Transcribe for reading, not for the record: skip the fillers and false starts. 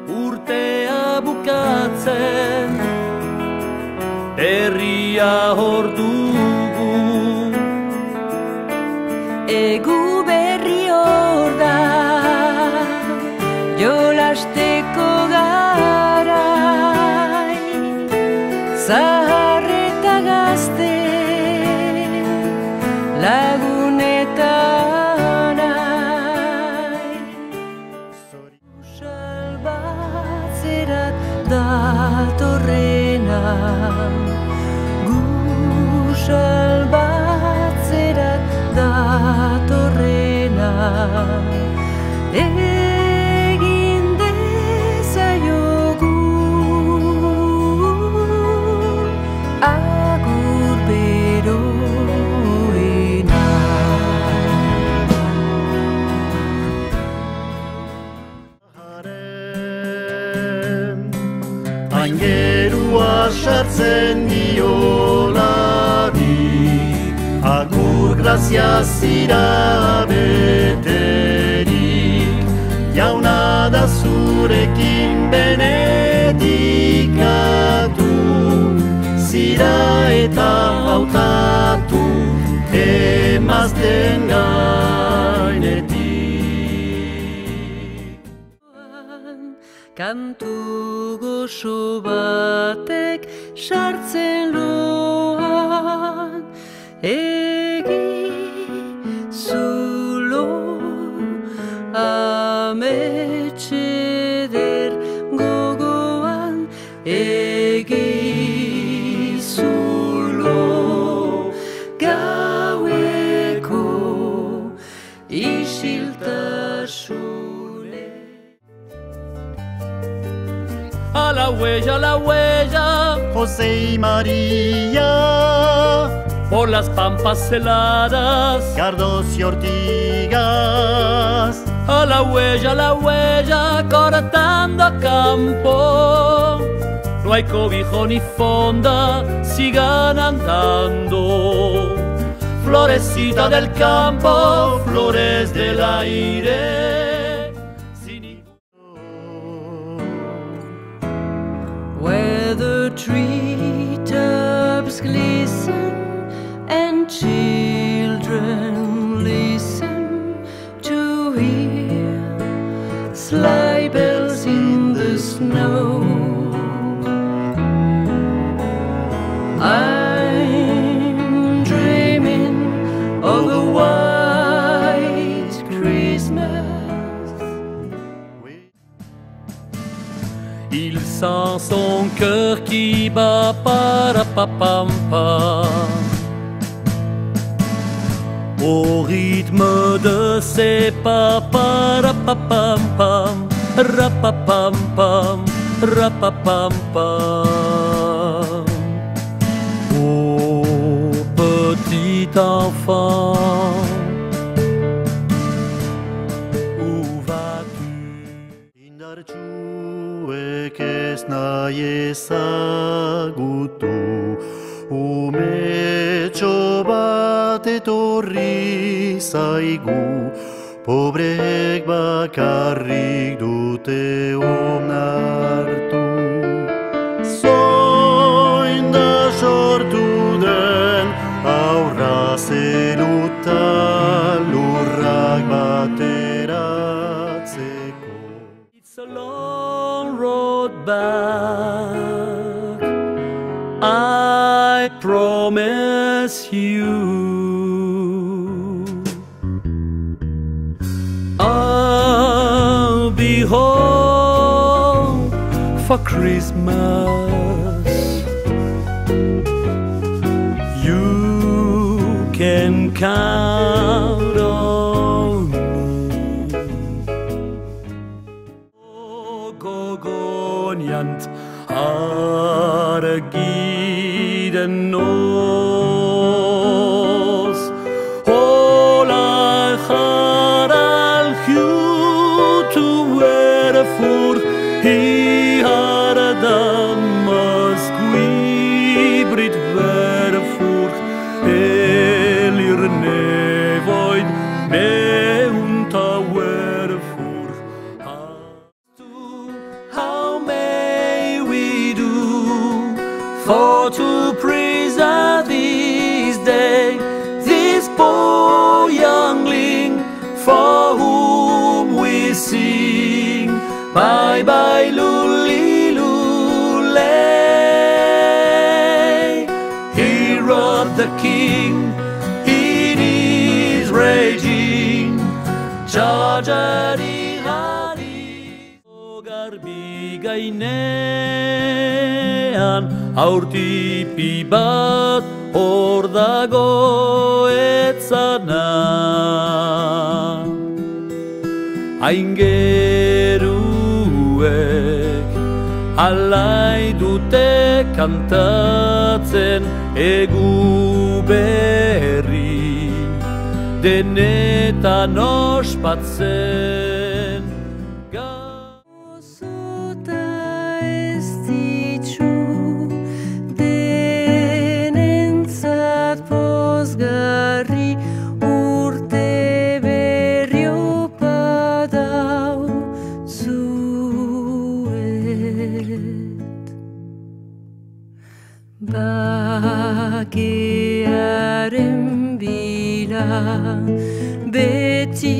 urtea bukatzen, herria hor dugu. Egu berri hor da, jolasteko garai, zahar eta gazte, lagun eta nahi. Salbatzerat datorrena, gu salbatzerat datorrena, egin dezaiogu agur beroena. Aingerua sartzen diolarik, agur graziaz irabeterik, jauna da zurekin benedikatu, zira eta hautatu, emazten gainetik. Kantu goxo batek sartzen loan, egi zulo ametxeder gogoan, egi zulo gaueko isiltasune. A la huella, José y María, por las pampas heladas. cardos y ortigas, A la huella, cortando campo. No hay cobijo ni fonda, sigan andando. Florecita del campo, flores del aire. Where the treetops glisten and children listen to hear sleigh bells in the snow. I'm dreaming of a white Christmas. Il sent son cœur qui bat parapapampa au rythme de ses pas parapapampam, rapapampam, rapapampam. Oh petit enfant, où vas-tu? Indartsuek ez nahi ezagutu, umetxo bat etorri zaigu, pobreek bakarrik dute onartu. Zoin da sortu den aurra zeruta lurrak bateratzeko. It's a long road back, I promise you. I'll be home for Christmas. You can count on me. Gogoniant argiden nos Hola al to where for he had a damas quibrit where for elir nevoid me unta where for for to preserve this day, this poor youngling for whom we sing. Bye bye lully lulay. Herod the king, it is raging. Chargeri hari garbi gainean aurtipi bat hor dago etzana. Aingeruek alai dute kantatzen egu berri denetan ospatzen. Zota ez ditu denentzat pozgarri urte berri opadau zuet. Bakearen bila beti